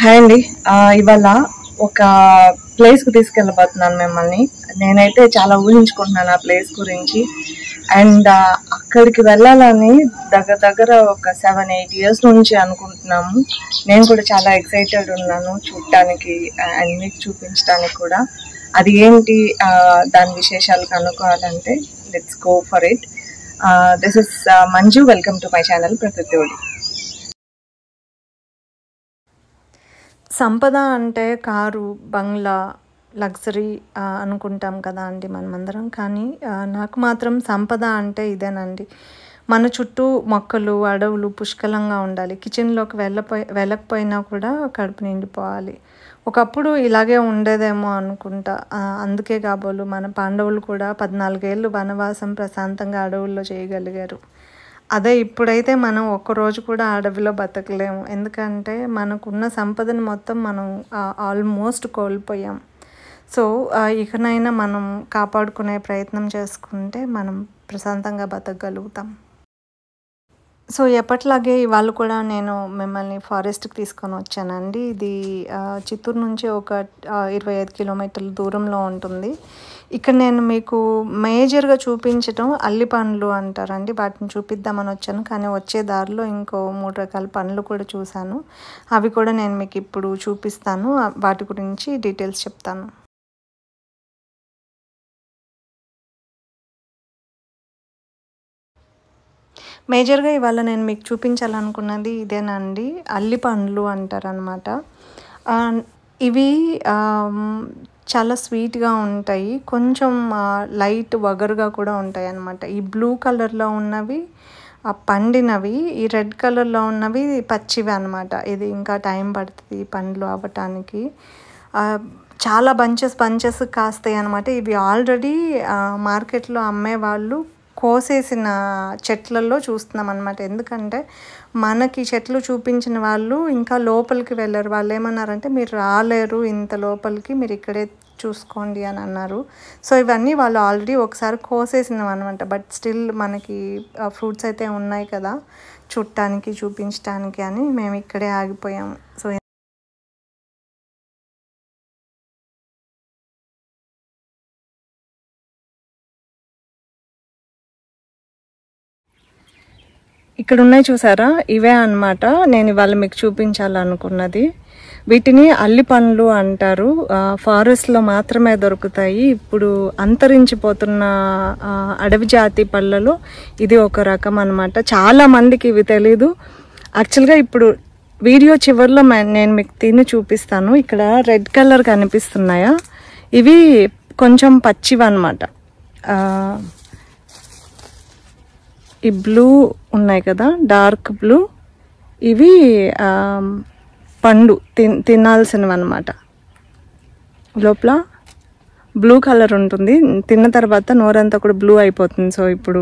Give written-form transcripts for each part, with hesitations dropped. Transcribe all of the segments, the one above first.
Hi అండి. ఇవాళ ఒక ప్లేస్‌కి తీసుకెళ్ళబోతున్నాను మిమ్మల్ని. నేనైతే చాలా ఊహించుకుంటున్నాను ఆ ప్లేస్ గురించి. అండ్ అక్కడికి వెళ్ళాలని దగ్గర దగ్గర ఒక 7, 8 ఇయర్స్ నుంచి అనుకుంటున్నాము. నేను కూడా చాలా ఎక్సైటెడ్ ఉన్నాను చూడటానికి అండ్ మీకు చూపించడానికి కూడా. అది ఏంటి దాని విశేషాలు కనుక్కోవాలంటే let's go for it. This is Manju. Welcome to my channel Prakruti Odi. సంపద అంటే కారు, బంగ్లా, లగ్జరీ అనుకుంటాం కదా అండి మనమందరం. కానీ నాకు మాత్రం సంపద అంటే ఇదేనండి. మన చుట్టూ మొక్కలు, అడవులు పుష్కలంగా ఉండాలి. కిచెన్లోకి వెళ్ళకపోయినా కూడా కడుపు నిండిపోవాలి. ఒకప్పుడు ఇలాగే ఉండేదేమో అనుకుంటా. అందుకే కాబోలు మన పాండవులు కూడా 14 ఏళ్ళు వనవాసం ప్రశాంతంగా అడవుల్లో చేయగలిగారు. అదే ఇప్పుడైతే మనం ఒక్కరోజు కూడా అడవిలో బతకలేము. ఎందుకంటే మనకున్న సంపదను మొత్తం మనం ఆల్మోస్ట్ కోల్పోయాం. సో ఇకనైనా మనం కాపాడుకునే ప్రయత్నం చేసుకుంటే మనం ప్రశాంతంగా బతకగలుగుతాం. సో ఎప్పట్లాగే ఇవాళ కూడా నేను మిమ్మల్ని ఫారెస్ట్కి తీసుకొని వచ్చానండి. ఇది చిత్తూరు నుంచి ఒక 25 కిలోమీటర్ల దూరంలో ఉంటుంది. ఇక్కడ నేను మీకు మేజర్గా చూపించడం అల్లి పండ్లు అంటారండి. వాటిని చూపిద్దామని వచ్చాను. కానీ వచ్చే దారిలో ఇంకో 3 రకాల పండ్లు కూడా చూశాను. అవి కూడా నేను మీకు ఇప్పుడు చూపిస్తాను. వాటి గురించి డీటెయిల్స్ చెప్తాను. మేజర్గా ఇవాళ నేను మీకు చూపించాలనుకున్నది ఇదేనండి. అల్లి పండ్లు అంటారనమాట. ఇవి చాలా స్వీట్గా ఉంటాయి. కొంచెం లైట్ వగరుగా కూడా ఉంటాయి అన్నమాట. ఈ బ్లూ కలర్లో ఉన్నవి పండినవి, ఈ రెడ్ కలర్లో ఉన్నవి పచ్చివి అనమాట. ఇది ఇంకా టైం పడుతుంది పండ్లు అవ్వటానికి. చాలా బంచెస్ కాస్తాయి అనమాట. ఇవి ఆల్రెడీ మార్కెట్లో అమ్మేవాళ్ళు కోసేసిన చెట్లలో చూస్తున్నాం అనమాట. ఎందుకంటే మనకి చెట్లు చూపించిన వాళ్ళు ఇంకా లోపలికి వెళ్ళరు. వాళ్ళు ఏమన్నారంటే మీరు రాలేరు ఇంత లోపలికి, మీరు ఇక్కడే చూసుకోండి అని అన్నారు. సో ఇవన్నీ వాళ్ళు ఆల్రెడీ ఒకసారి కోసేసినవి అనమాట. బట్ స్టిల్ మనకి ఫ్రూట్స్ అయితే ఉన్నాయి కదా చూడటానికి, చూపించడానికి అని మేము ఇక్కడే ఆగిపోయాము. సో ఇక్కడ ఉన్నాయి చూసారా, ఇవే అన్నమాట నేను ఇవాళ మీకు చూపించాలనుకున్నది. వీటిని అల్లి పండ్లు అంటారు. ఫారెస్ట్లో మాత్రమే దొరుకుతాయి. ఇప్పుడు అంతరించిపోతున్న అడవి జాతి పళ్ళలో ఇది ఒక రకం అన్నమాట. చాలా మందికి ఇవి తెలీదు. యాక్చువల్గా ఇప్పుడు వీడియో చివరిలో నేను మీకు తిని చూపిస్తాను. ఇక్కడ రెడ్ కలర్ కనిపిస్తున్నాయా, ఇవి కొంచెం పచ్చివి అన్నమాట. ఈ బ్లూ ఉన్నాయి కదా, డార్క్ బ్లూ, ఇవి పండు తినాల్సినవి అన్నమాట. లోపల బ్లూ కలర్ ఉంటుంది. తిన్న తర్వాత నోరంతా కూడా బ్లూ అయిపోతుంది. సో ఇప్పుడు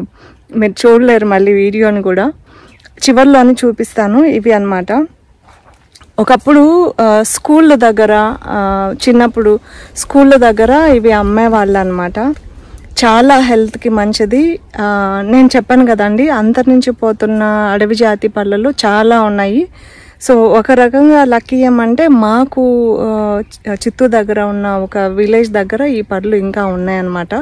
మీరు చూడలేరు మళ్ళీ వీడియోని కూడా, చివరిలోని చూపిస్తాను. ఇవి అన్నమాట. ఒకప్పుడు స్కూళ్ళ దగ్గర, చిన్నప్పుడు స్కూళ్ళ దగ్గర ఇవి అమ్మేవాళ్ళు అన్నమాట. చాలా హెల్త్కి మంచిది. నేను చెప్పాను కదండి, అంతరించిపోతున్న అడవి జాతి పళ్ళలు చాలా ఉన్నాయి. సో ఒక రకంగా లక్కీ ఏమంటే మాకు చిత్తూరు దగ్గర ఉన్న ఒక విలేజ్ దగ్గర ఈ పళ్ళు ఇంకా ఉన్నాయన్నమాట.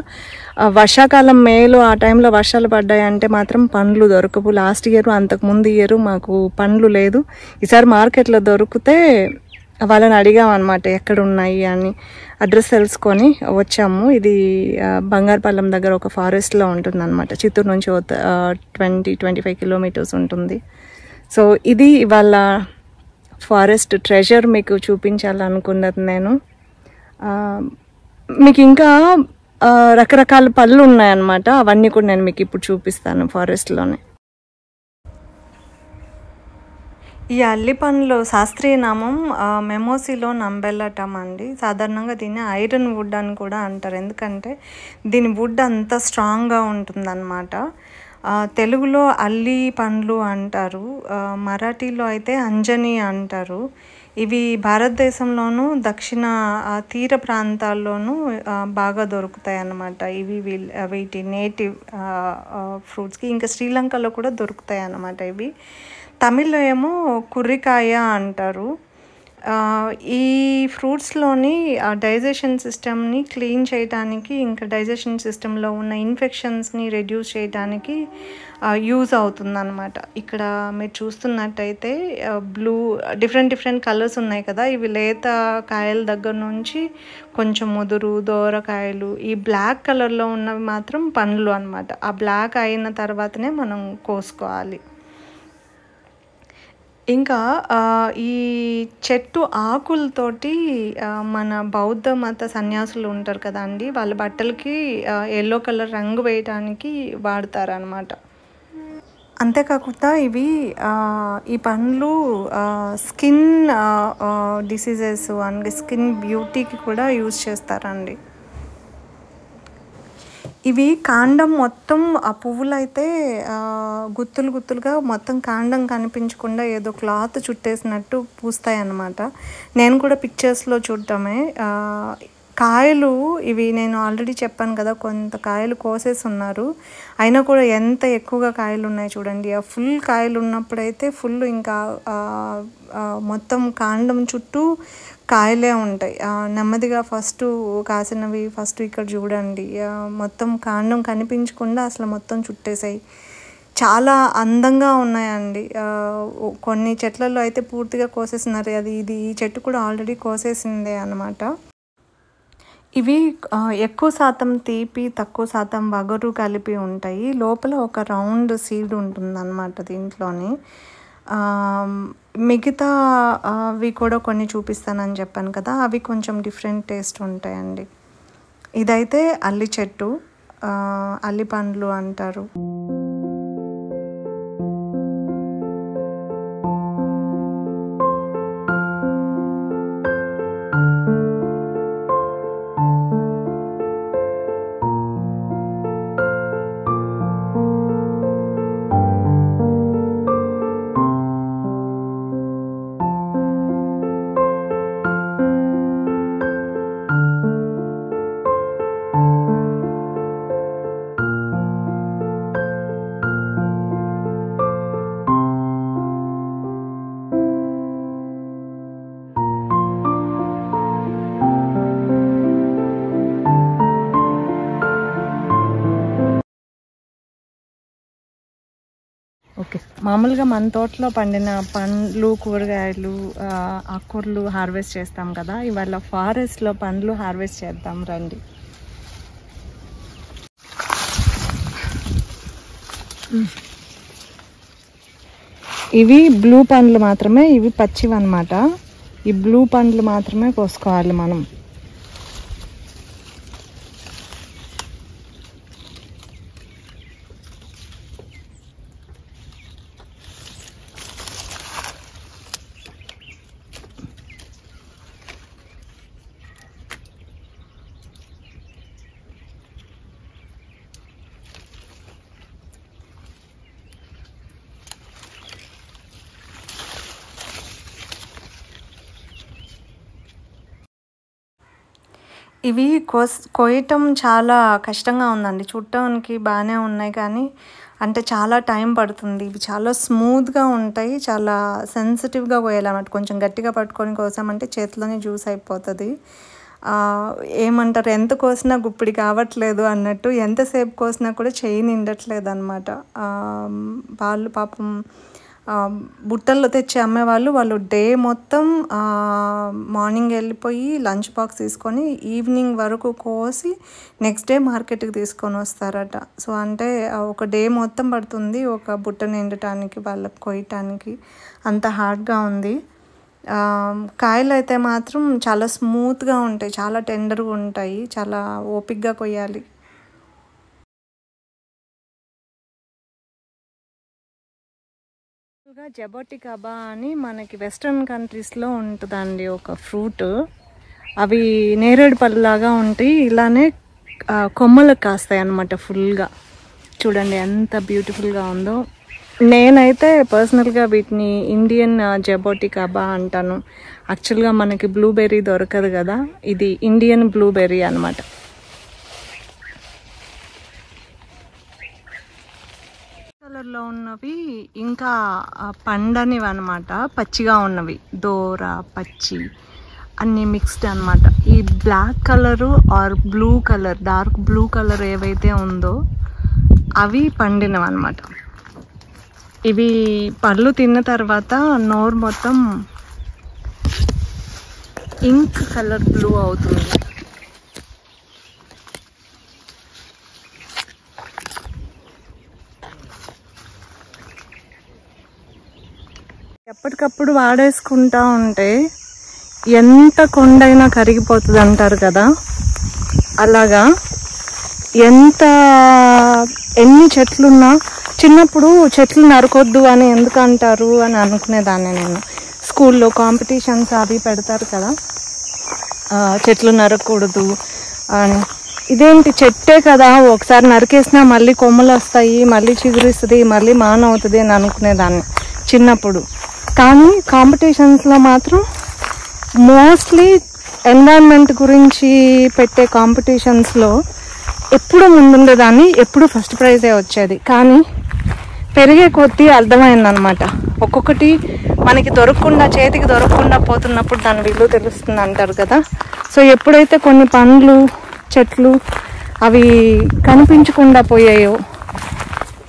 వర్షాకాలం మేలో ఆ టైంలో వర్షాలు పడ్డాయంటే మాత్రం పండ్లు దొరకవు. లాస్ట్ ఇయర్ అంతకుముందు ఇయర్ మాకు పండ్లు లేదు. ఈసారి మార్కెట్లో దొరికితే వాళ్ళని అడిగామన్నమాట ఎక్కడ ఉన్నాయి అని. అడ్రస్ తెలుసుకొని వచ్చాము. ఇది బంగారుపాలెం దగ్గర ఒక ఫారెస్ట్లో ఉంటుంది అనమాట. చిత్తూరు నుంచి 20-25 కిలోమీటర్స్ ఉంటుంది. సో ఇది ఇవాళ ఫారెస్ట్ ట్రెజర్ మీకు చూపించాలనుకున్నది నేను. మీకు ఇంకా రకరకాల పళ్ళు ఉన్నాయన్నమాట. అవన్నీ కూడా నేను మీకు ఇప్పుడు చూపిస్తాను ఫారెస్ట్లోనే. ఈ అల్లి పండ్లు శాస్త్రీయ నామం మెమోసిలో నంబెల్లటం అండి. సాధారణంగా దీన్ని ఐరన్ వుడ్ అని కూడా అంటారు. ఎందుకంటే దీని వుడ్ అంత స్ట్రాంగ్గా ఉంటుందన్నమాట. తెలుగులో అల్లి పండ్లు అంటారు, మరాఠీలో అయితే అంజని అంటారు. ఇవి భారతదేశంలోనూ దక్షిణ తీర ప్రాంతాల్లోనూ బాగా దొరుకుతాయి అన్నమాట. ఇవి వీటి నేటివ్ ఫ్రూట్స్కి. ఇంకా శ్రీలంకలో కూడా దొరుకుతాయి అన్నమాట ఇవి. తమిళ్లో ఏమో కుర్రికాయ అంటారు. ఈ ఫ్రూట్స్లోని డైజెషన్ సిస్టమ్ని క్లీన్ చేయడానికి, ఇంకా డైజెషన్ సిస్టంలో ఉన్న ఇన్ఫెక్షన్స్ని రెడ్యూస్ చేయడానికి యూజ్ అవుతుందన్నమాట. ఇక్కడ మీరు చూస్తున్నట్టయితే డిఫరెంట్ కలర్స్ ఉన్నాయి కదా, ఇవి లేత కాయల దగ్గర నుంచి కొంచెం ముదురు దోరకాయలు, ఈ బ్లాక్ కలర్లో ఉన్నవి మాత్రం పండ్లు అన్నమాట. ఆ బ్లాక్ అయిన తర్వాతనే మనం కోసుకోవాలి. ఇంకా ఈ చెట్టు ఆకులతోటి మన బౌద్ధ మత సన్యాసులు ఉంటారు కదా అండి, వాళ్ళ బట్టలకి ఎల్లో కలర్ రంగు వేయడానికి వాడతారనమాట. అంతేకాకుండా ఈ పండ్లు స్కిన్ డిసీజెస్ అండ్ స్కిన్ బ్యూటీకి కూడా యూజ్ చేస్తారండి. ఇవి కాండం మొత్తం, ఆ పువ్వులు అయితే గుత్తులుగా మొత్తం కాండం కనిపించకుండా ఏదో క్లాత్ చుట్టేసినట్టు పూస్తాయి అన్నమాట. నేను కూడా పిక్చర్స్లో చూడటమే. కాయలు ఇవి నేను ఆల్రెడీ చెప్పాను కదా, కొంత కాయలు కోసేసి ఉన్నారు, అయినా కూడా ఎంత ఎక్కువగా కాయలు ఉన్నాయి చూడండి. ఆ ఫుల్ కాయలు ఉన్నప్పుడైతే ఫుల్ ఇంకా మొత్తం కాండం చుట్టూ కాయలే ఉంటాయి. నెమ్మదిగా ఫస్ట్ కాసినవి ఫస్ట్ ఇక్కడ చూడండి, మొత్తం కాండం కనిపించకుండా అసలు మొత్తం చుట్టేసాయి. చాలా అందంగా ఉన్నాయండి. కొన్ని చెట్లలో అయితే పూర్తిగా కోసేసినారు. ఈ చెట్టు కూడా ఆల్రెడీ కోసేసిందే అన్నమాట. ఇవి ఎక్కువ శాతం తీపి, తక్కువ శాతం వగరు కలిపి ఉంటాయి. లోపల ఒక రౌండ్ సీడ్ ఉంటుందన్నమాట దీంట్లోని. మిగతా అవి కూడా కొన్ని చూపిస్తానని చెప్పాను కదా, అవి కొంచెం డిఫరెంట్ టేస్ట్ ఉంటాయండి. ఇదైతే అల్లి చెట్టు, అల్లి పండ్లు అంటారు. ఓకే, మామూలుగా మన తోటలో పండిన పండ్లు, కూరగాయలు, ఆకుకూరలు హార్వెస్ట్ చేస్తాం కదా, ఇవాళ ఫారెస్ట్లో పండ్లు హార్వెస్ట్ చేద్దాం రండి. ఇవి బ్లూ పండ్లు మాత్రమే, ఇవి పచ్చివి అన్నమాట. ఈ బ్లూ పండ్లు మాత్రమే కోసుకోవాలి మనం. ఇవి కోయటం చాలా కష్టంగా ఉందండి. చూడటానికి బాగానే ఉన్నాయి కానీ అంటే చాలా టైం పడుతుంది. ఇవి చాలా స్మూత్గా ఉంటాయి, చాలా సెన్సిటివ్గా కోయాలన్నమాట. కొంచెం గట్టిగా పట్టుకొని కోసామంటే చేతిలోనే జ్యూస్ అయిపోతుంది. ఏమంటారు, ఎంత కోసినా గుప్పిడి కావట్లేదు అన్నట్టు, ఎంతసేపు కోసినా కూడా చేయి నిండట్లేదు అనమాట. వాళ్ళు పాపం బుట్టల్లో తెచ్చి అమ్మేవాళ్ళు, వాళ్ళు డే మొత్తం మార్నింగ్ వెళ్ళిపోయి లంచ్ బాక్స్ తీసుకొని ఈవినింగ్ వరకు కోసి నెక్స్ట్ డే మార్కెట్కి తీసుకొని వస్తారట. సో అంటే ఒక డే మొత్తం పడుతుంది ఒక బుట్ట నిండటానికి, వాళ్ళకి కొయ్యటానికి. అంత హార్డ్గా ఉంది. కాయలు అయితే మాత్రం చాలా స్మూత్గా ఉంటాయి, చాలా టెండర్గా ఉంటాయి, చాలా ఓపిక్గా కొయ్యాలి. జబోటికాబా అని మనకి వెస్ట్రన్ కంట్రీస్లో ఉంటుందండి ఒక ఫ్రూట్. అవి నేరేడు పళ్ళలాగా ఉంటాయి, ఇలానే కొమ్మలకు కాస్తాయి అన్నమాట ఫుల్గా. చూడండి ఎంత బ్యూటిఫుల్గా ఉందో. నేనైతే పర్సనల్గా వీటిని ఇండియన్ జబోటికాబా అంటాను. యాక్చువల్గా మనకి బ్లూబెర్రీ దొరకదు కదా, ఇది ఇండియన్ బ్లూబెర్రీ అన్నమాట. కలర్లో ఉన్నవి ఇంకా పండనివి అనమాట, పచ్చిగా ఉన్నవి, దోర పచ్చి అన్నీ మిక్స్డ్ అనమాట. ఈ black colour or blue colour, dark blue colour ఏవైతే ఉందో అవి పండినవి అనమాట. ఇవి పళ్ళు తిన్న తర్వాత నోరు మొత్తం ఇంక్ కలర్ బ్లూ అవుతుంది. ఎప్పటికప్పుడు వాడేసుకుంటా ఉంటే ఎంత కొండైనా కరిగిపోతుంది అంటారు కదా, అలాగా ఎన్ని చెట్లున్నా, చిన్నప్పుడు చెట్లు నరకొద్దు అని ఎందుకు అంటారు అని అనుకునేదాన్ని నేను. స్కూల్లో కాంపిటీషన్స్ అవి పెడతారు కదా, చెట్లు నరకూడదు అని. ఇదేంటి చెట్టే కదా, ఒకసారి నరికేసినా మళ్ళీ కొమ్మలు వస్తాయి, మళ్ళీ చిగురిస్తుంది, మళ్ళీ మానవుతుంది అని అనుకునేదాన్ని చిన్నప్పుడు. కానీ కాంపిటీషన్స్లో మాత్రం మోస్ట్లీ ఎన్వైరన్మెంట్ గురించి పెట్టే కాంపిటీషన్స్లో ఎప్పుడు ముందుండేదాన్ని, ఎప్పుడు ఫస్ట్ ప్రైజే వచ్చేది. కానీ పెరిగే కొద్దీ అర్థమైందనమాట, ఒక్కొక్కటి మనకి దొరకకుండా, చేతికి దొరకకుండా పోతున్నప్పుడు దాని విలువ తెలుస్తుంది అంటారు కదా. సో ఎప్పుడైతే కొన్ని పండ్లు చెట్లు అవి కనిపించకుండా పోయాయో,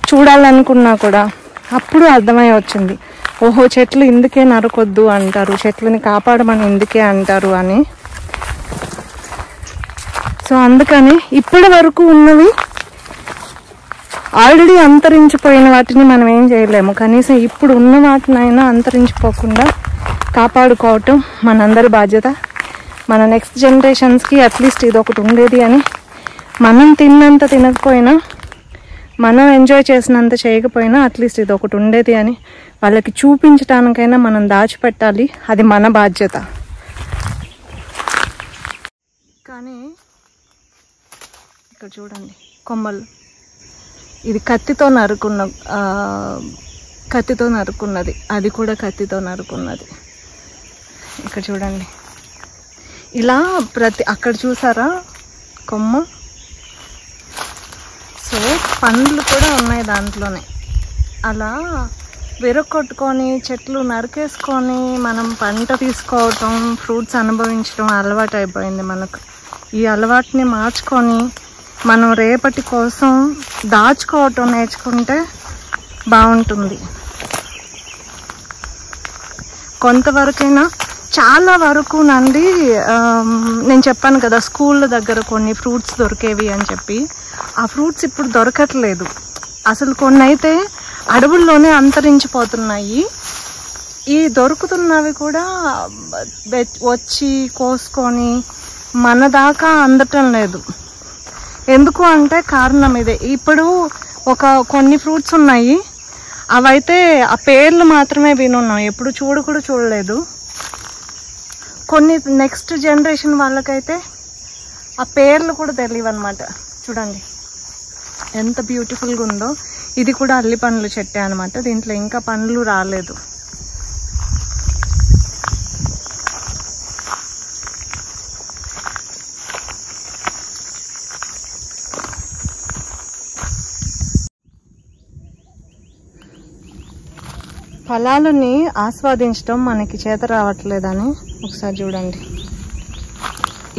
చూడాలనుకున్నా కూడా, అప్పుడు అర్థమై వచ్చింది, ఓహో చెట్లు ఇందుకే నరకొద్దు అంటారు, చెట్లని కాపాడమని ఇందుకే అంటారు అని. సో అందుకని ఇప్పటి వరకు ఉన్నవి ఆల్రెడీ అంతరించిపోయిన వాటిని మనం ఏం చేయలేము, కనీసం ఇప్పుడు ఉన్న వాటినైనా అంతరించిపోకుండా కాపాడుకోవటం మనందరి బాధ్యత. మన నెక్స్ట్ జనరేషన్స్కి అట్లీస్ట్ ఇది ఒకటి ఉండేది అని, మనం తిన్నంత తినకపోయినా, మనం ఎంజాయ్ చేసినంత చేయకపోయినా అట్లీస్ట్ ఇది ఒకటి ఉండేది అని వాళ్ళకి చూపించడానికైనా మనం దాచిపెట్టాలి, అది మన బాధ్యత. కానీ ఇక్కడ చూడండి కొమ్మలు, ఇది కత్తితో నరుకున్నది, అది కూడా కత్తితో నరుకున్నది. ఇక్కడ చూడండి, ఇలా అక్కడ చూసారా కొమ్మ. సో పండ్లు కూడా ఉన్నాయి దాంట్లోనే. అలా విరగొట్టుకొని చెట్లు నరికేసుకొని మనం పంట తీసుకోవటం, ఫ్రూట్స్ అనుభవించడం అలవాటు అయిపోయింది మనకు. ఈ అలవాటుని మార్చుకొని మనం రేపటి కోసం దాచుకోవటం నేర్చుకుంటే బాగుంటుంది. కొంతవరకైనా, చాలా వరకు నండి, నేను చెప్పాను కదా స్కూళ్ళ దగ్గర కొన్ని ఫ్రూట్స్ దొరికేవి అని చెప్పి, ఆ ఫ్రూట్స్ ఇప్పుడు దొరకట్లేదు అసలు. కొన్ని అయితే అడవుల్లోనే అంతరించిపోతున్నాయి. ఈ దొరుకుతున్నవి కూడా వచ్చి కోసుకొని మన దాకా అందటం లేదు. ఎందుకు అంటే కారణం ఇదే. ఇప్పుడు కొన్ని ఫ్రూట్స్ ఉన్నాయి, అవైతే ఆ పేర్లు మాత్రమే వినున్నాం, ఎప్పుడు కూడా చూడలేదు. కొన్ని నెక్స్ట్ జనరేషన్ వాళ్ళకైతే ఆ పేర్లు కూడా తెలియవు అనమాట. చూడండి ఎంత బ్యూటిఫుల్గా ఉందో. ఇది కూడా అల్లి పండ్ల చెట్టే అనమాట, దీంట్లో ఇంకా పండ్లు రాలేదు. ఫలాలని ఆస్వాదించడం మనకి చేత రావట్లేదని ఒకసారి చూడండి.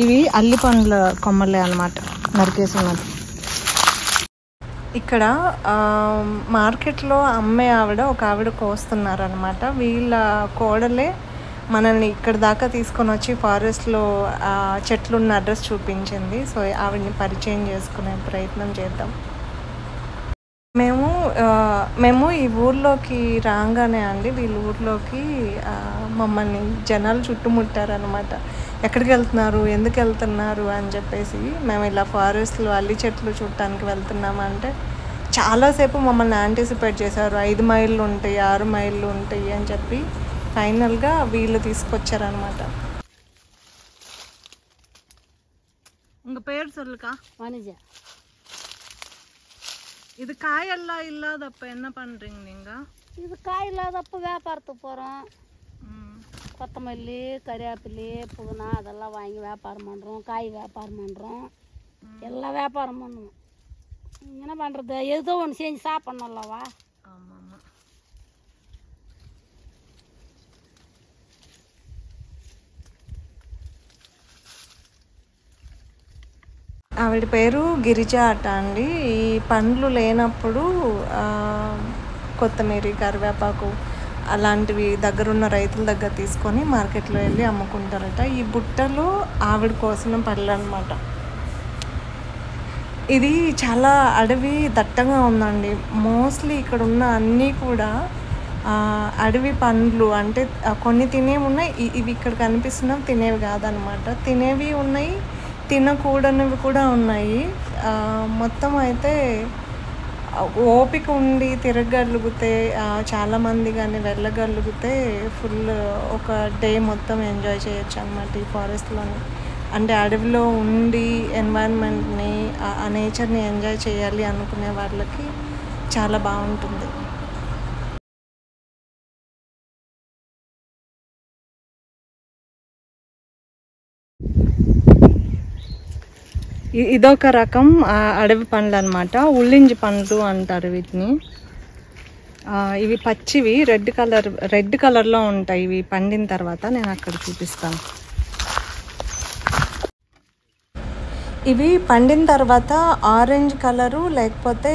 ఇవి అల్లి పండ్ల కొమ్మలే అన్నమాట, నరికేసినది. ఇక్కడ మార్కెట్లో అమ్మే ఒక ఆవిడ కోస్తున్నారనమాట. వీళ్ళ కోడలే మనల్ని ఇక్కడ దాకా తీసుకొని వచ్చి ఫారెస్ట్లో చెట్లున్న అడ్రస్ చూపించింది. సో ఆవిడని పరిచయం చేసుకునే ప్రయత్నం చేద్దాం. మేము ఈ ఊర్లోకి రాగానే అండి, వీళ్ళ ఊర్లోకి మమ్మల్ని జనాలు చుట్టుముట్టారనమాట. ఎక్కడికి వెళ్తున్నారు, ఎందుకు వెళ్తున్నారు అని చెప్పేసి. మేము ఇలా ఫారెస్ట్లో అల్లి చెట్లు చూడటానికి వెళ్తున్నామంటే చాలాసేపు మమ్మల్ని యాంటిసిపేట్ చేశారు. 5 మైళ్ళు ఉంటాయి, 6 మైళ్ళు ఉంటాయి అని చెప్పి ఫైనల్గా వీళ్ళు తీసుకొచ్చారనమాట. உங்க பேர் சொல்லுக்கா? வனிஜா. இது காயெல்லாம் இல்லாதப்ப என்ன பண்றீங்க நீங்க? இது காய் இல்லாதப்ப வியாபாரத்துக்கு போகிறோம். கொத்தமல்லி, கறிவேப்பிலை, புதினா அதெல்லாம் வாங்கி வியாபாரம் பண்ணுறோம். காய் வியாபாரம் பண்ணுறோம், எல்லாம் வியாபாரம் பண்ணுவோம். என்ன பண்ணுறது, ஏதோ ஒன்று செஞ்சு சாப்பிட்ணும்லவா. ఆవిడ పేరు గిరిజ అట అండి. ఈ పండ్లు లేనప్పుడు కొత్తిమీర, కరివేపాకు అలాంటివి దగ్గరున్న రైతుల దగ్గర తీసుకొని మార్కెట్లో వెళ్ళి అమ్ముకుంటారట. ఈ బుట్టలు ఆవిడ కోసిన పళ్ళు అనమాట. ఇది చాలా అడవి దట్టంగా ఉందండి. మోస్ట్లీ ఇక్కడ ఉన్న అన్నీ కూడా అడవి పండ్లు. అంటే కొన్ని తినేవి ఉన్నాయి, ఇవి ఇక్కడ కనిపిస్తున్నవి తినేవి కాదనమాట. తినేవి ఉన్నాయి, తినకూడనివి కూడా ఉన్నాయి. మొత్తం అయితే ఓపిక ఉండి తిరగగలిగితే చాలామంది కానీ వెళ్ళగలిగితే ఫుల్ ఒక డే మొత్తం ఎంజాయ్ చేయొచ్చు అనమాట ఈ ఫారెస్ట్లోని. అంటే అడవిలో ఉండి ఎన్వైరన్మెంట్ని, ఆ నేచర్ని ఎంజాయ్ చేయాలి అనుకునే వాళ్ళకి చాలా బాగుంటుంది. ఇదొక రకం అడవి పండ్లు అనమాట. ఉల్లింజి పండ్లు అంటారు వీటిని. ఇవి పచ్చివి రెడ్ కలర్లో ఉంటాయి. ఇవి పండిన తర్వాత నేను అక్కడ చూపిస్తాను. ఇవి పండిన తర్వాత ఆరెంజ్ కలరు లేకపోతే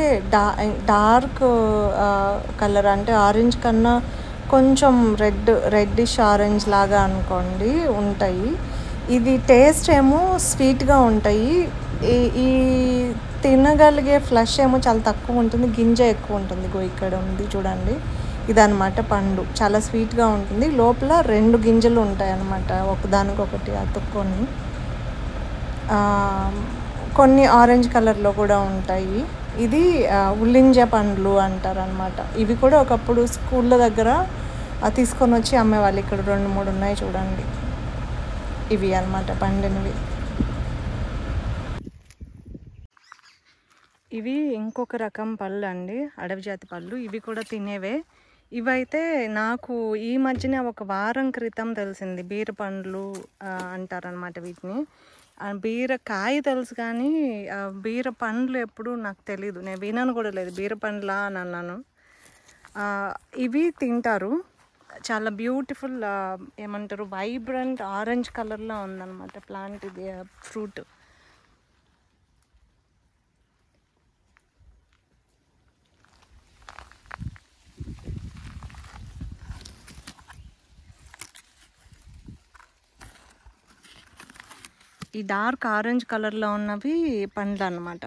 డార్క్ కలర్, అంటే ఆరెంజ్ కన్నా కొంచెం రెడ్డిష్ ఆరెంజ్ లాగా అనుకోండి ఉంటాయి. ఇది టేస్ట్ ఏమో స్వీట్గా ఉంటాయి. ఈ తినగలిగే ఫ్లష్ ఏమో చాలా తక్కువ ఉంటుంది, గింజ ఎక్కువ ఉంటుంది. ఇక్కడ ఉంది చూడండి, ఇదన్నమాట పండు. చాలా స్వీట్గా ఉంటుంది. లోపల 2 గింజలు ఉంటాయి అన్నమాట, ఒకదానికొకటి అతుక్కొని. కొన్ని ఆరెంజ్ కలర్లో కూడా ఉంటాయి. ఇది ఉల్లింజ పండ్లు అంటారు అనమాట. ఇవి కూడా ఒకప్పుడు స్కూళ్ళ దగ్గర తీసుకొని వచ్చి అమ్మేవాళ్ళు. ఇక్కడ 2-3 ఉన్నాయి చూడండి. ఇవి అన్నమాట పండినవి. ఇవి ఇంకొక రకం పళ్ళు అండి, అడవి జాతి పళ్ళు. ఇవి కూడా తినేవే. ఇవైతే నాకు ఈ మధ్యనే ఒక వారం క్రితం తెలిసింది. బీర పండ్లు అంటారనమాట వీటిని. బీరకాయ తెలుసు కానీ బీర పండ్లు ఎప్పుడు నాకు తెలీదు, నేను విన్నాను కూడా లేదు. బీర పండ్లా అని అన్నాను. ఇవి తింటారు. చాలా బ్యూటిఫుల్, ఏమంటారు, వైబ్రెంట్ ఆరెంజ్ కలర్లో ఉందన్నమాట ప్లాంట్. ఇది ఫ్రూట్. ఈ డార్క్ ఆరెంజ్ కలర్లో ఉన్నవి పండ్లు అన్నమాట.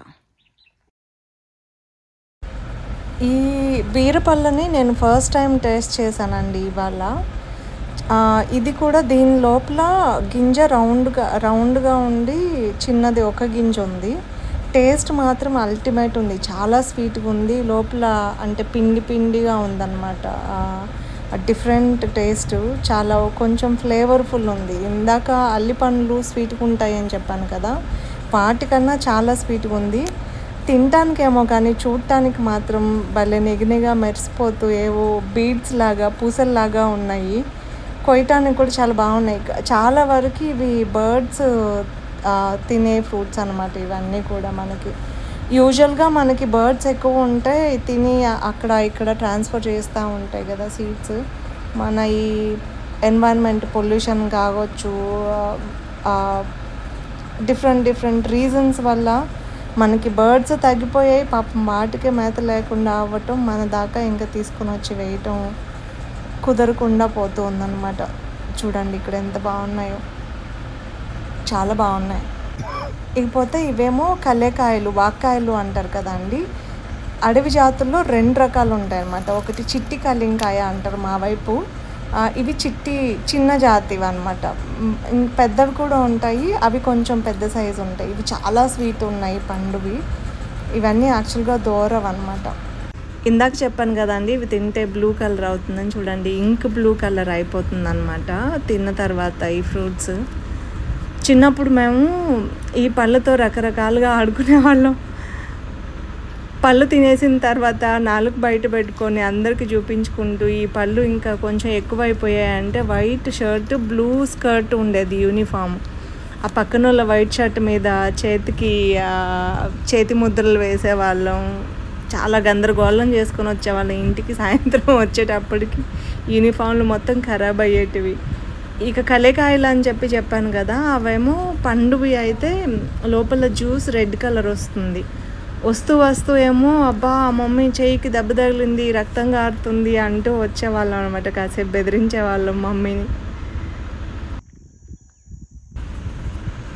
ఈ బీరపళ్ళని నేను ఫస్ట్ టైం టేస్ట్ చేశానండి ఇవాళ. ఇది కూడా దీని లోపల గింజ రౌండ్గా ఉండి చిన్నది ఒక గింజ ఉంది. టేస్ట్ మాత్రం అల్టిమేట్ ఉంది, చాలా స్వీట్గా ఉంది. లోపల అంటే పిండిగా ఉందన్నమాట. డిఫరెంట్ టేస్ట్, చాలా కొంచెం ఫ్లేవర్ఫుల్ ఉంది. ఇందాక అల్లి పండ్లు స్వీట్గా ఉంటాయి అని చెప్పాను కదా, వాటికన్నా చాలా స్వీట్గా ఉంది. తినటానికేమో కానీ చూడటానికి మాత్రం భలే నిగనిగా మెరిసిపోతూ ఏవో బీడ్స్ లాగా, పూసల్లాగా ఉన్నాయి. కొయ్యటానికి కూడా చాలా బాగున్నాయి. చాలా వరకు ఇవి బర్డ్స్ తినే ఫ్రూట్స్ అన్నమాట. ఇవన్నీ కూడా మనకి యూజువల్గా మనకి బర్డ్స్ ఎక్కువ ఉంటాయి, తిని అక్కడ ఇక్కడ ట్రాన్స్ఫర్ చేస్తూ ఉంటాయి కదా సీడ్స్. మన ఈ ఎన్వైరన్మెంట్ పొల్యూషన్ కావచ్చు, డిఫరెంట్ రీజన్స్ వల్ల మనకి బర్డ్స్ తగ్గిపోయాయి. పాపం వాటికే మేత లేకుండా అవ్వటం, మన దాకా ఇంకా తీసుకుని వచ్చి వేయటం కుదరకుండా పోతూ ఉందన్నమాట. చూడండి ఇక్కడ ఎంత బాగున్నాయో, చాలా బాగున్నాయి. ఇకపోతే ఇవేమో కల్లేకాయలు, వాక్కాయలు అంటారు కదండి. అడవి జాతుల్లో 2 రకాలు ఉంటాయి అన్నమాట. ఒకటి చిట్టి కలింకాయ అంటారు మా వైపు. ఇవి చిన్న జాతివి అనమాట. పెద్దవి కూడా ఉంటాయి, అవి కొంచెం పెద్ద సైజు ఉంటాయి. ఇవి చాలా స్వీట్ ఉన్నాయి పండువి. ఇవన్నీ యాక్చువల్గా దూరం అనమాట. ఇందాక చెప్పాను కదండి, ఇవి తింటే బ్లూ కలర్ అవుతుందని. చూడండి, ఇంక్ బ్లూ కలర్ అయిపోతుంది అనమాట తిన్న తర్వాత ఈ ఫ్రూట్స్. చిన్నప్పుడు మేము ఈ పళ్ళతో రకరకాలుగా ఆడుకునేవాళ్ళం. పళ్ళు తినేసిన తర్వాత నాలుగు బయట పెట్టుకొని అందరికి చూపించుకుంటూ, ఈ పళ్ళు ఇంకా కొంచెం ఎక్కువైపోయాయంటే వైట్ షర్ట్ బ్లూ స్కర్ట్ ఉండేది యూనిఫామ్. ఆ పక్కన వాళ్ళ వైట్ షర్ట్ మీద చేతి ముద్రలు వేసేవాళ్ళం. చాలా గందరగోళం చేసుకొని వచ్చేవాళ్ళం ఇంటికి. సాయంత్రం వచ్చేటప్పటికి యూనిఫామ్లు మొత్తం ఖరాబ్ అయ్యేటివి. ఇక కలేకాయలు అని చెప్పాను కదా, అవేమో పండువి అయితే లోపల జ్యూస్ రెడ్ కలర్ వస్తుంది. వస్తూ ఏమో అబ్బా మమ్మీ చేయికి దెబ్బ తగిలింది, రక్తం కారుతుంది అంటూ వచ్చేవాళ్ళం అనమాట. కాసేపు బెదిరించేవాళ్ళం మమ్మీని.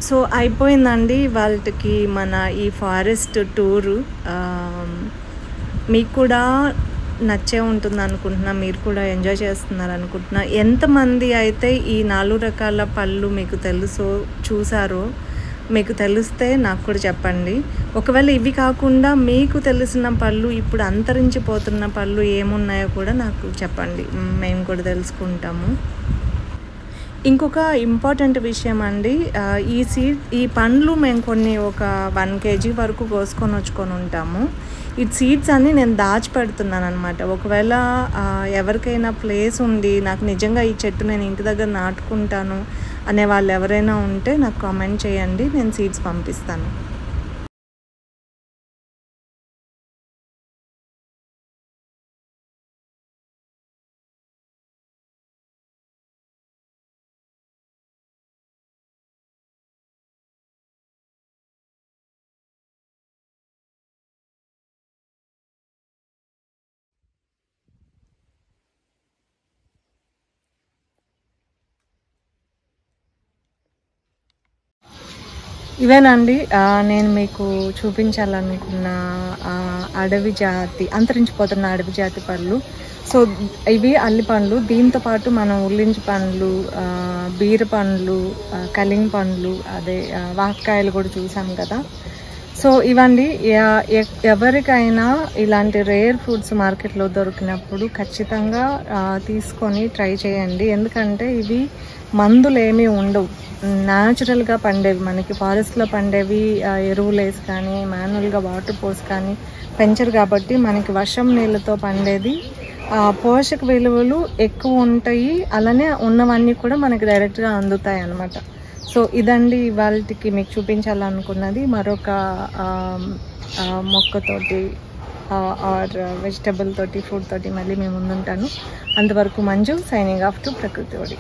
సో అయిపోయిందండి వాళ్ళకి మన ఈ ఫారెస్ట్ టూరు. మీకు కూడా నచ్చే ఉంటుంది అనుకుంటున్నా, మీరు కూడా ఎంజాయ్ చేస్తున్నారు అనుకుంటున్నా. ఎంతమంది అయితే ఈ 4 రకాల పళ్ళు మీకు చూసారో మీకు తెలిస్తే నాకు కూడా చెప్పండి. ఒకవేళ ఇవి కాకుండా మీకు తెలిసిన పళ్ళు, ఇప్పుడు అంతరించిపోతున్న పళ్ళు ఏమున్నాయో కూడా నాకు చెప్పండి, మేము కూడా తెలుసుకుంటాము. ఇంకొక ఇంపార్టెంట్ విషయం అండి, ఈ పండ్లు మేము ఒక 1 kg వరకు కోసుకొని ఉంటాము. ఈ సీడ్స్ అన్నీ నేను దాచిపెడుతున్నాను అనమాట. ఒకవేళ ఎవరికైనా ప్లేస్ ఉండి నాకు నిజంగా ఈ చెట్టు నేను ఇంటి దగ్గర నాటుకుంటాను అనే వాళ్ళు ఎవరైనా ఉంటే నాకు కామెంట్ చేయండి, నేను సీడ్స్ పంపిస్తాను. ఇవేనండి నేను మీకు చూపించాలనుకున్న అంతరించిపోతున్న అడవి జాతి పళ్ళు. సో ఇవి అల్లి పండ్లు. దీంతోపాటు మనం ఉల్లించి పండ్లు, బీర పండ్లు, కలింగ్ పండ్లు, అదే వాక్కాయలు కూడా చూసాం కదా. సో ఇవండి, ఎవరికైనా ఇలాంటి రేర్ ఫ్రూట్స్ మార్కెట్లో దొరికినప్పుడు ఖచ్చితంగా తీసుకొని ట్రై చేయండి. ఎందుకంటే ఇవి మందులు ఏమీ ఉండవు, న్యాచురల్గా పండేవి. మనకి ఫారెస్ట్లో పండేవి ఎరువులు వేసి కానీ మాన్యువల్గా వాటర్ పోసి కానీ పెంచరు కాబట్టి మనకి వర్షం నీళ్ళతో పండేది. పోషక విలువలు ఎక్కువ ఉంటాయి, అలానే ఉన్నవన్నీ కూడా మనకి డైరెక్ట్గా అందుతాయి అన్నమాట. సో ఇదండి ఇవాళకి మీకు చూపించాలనుకున్నది. మరొక మొక్కతోటి ఆర్ వెజిటబుల్ తోటి, ఫ్రూట్ తోటి మళ్ళీ మేము ముందుంటాను. అంతవరకు మంజు, సైనింగ్ ఆఫ్ టు ప్రకృతి ఒడి.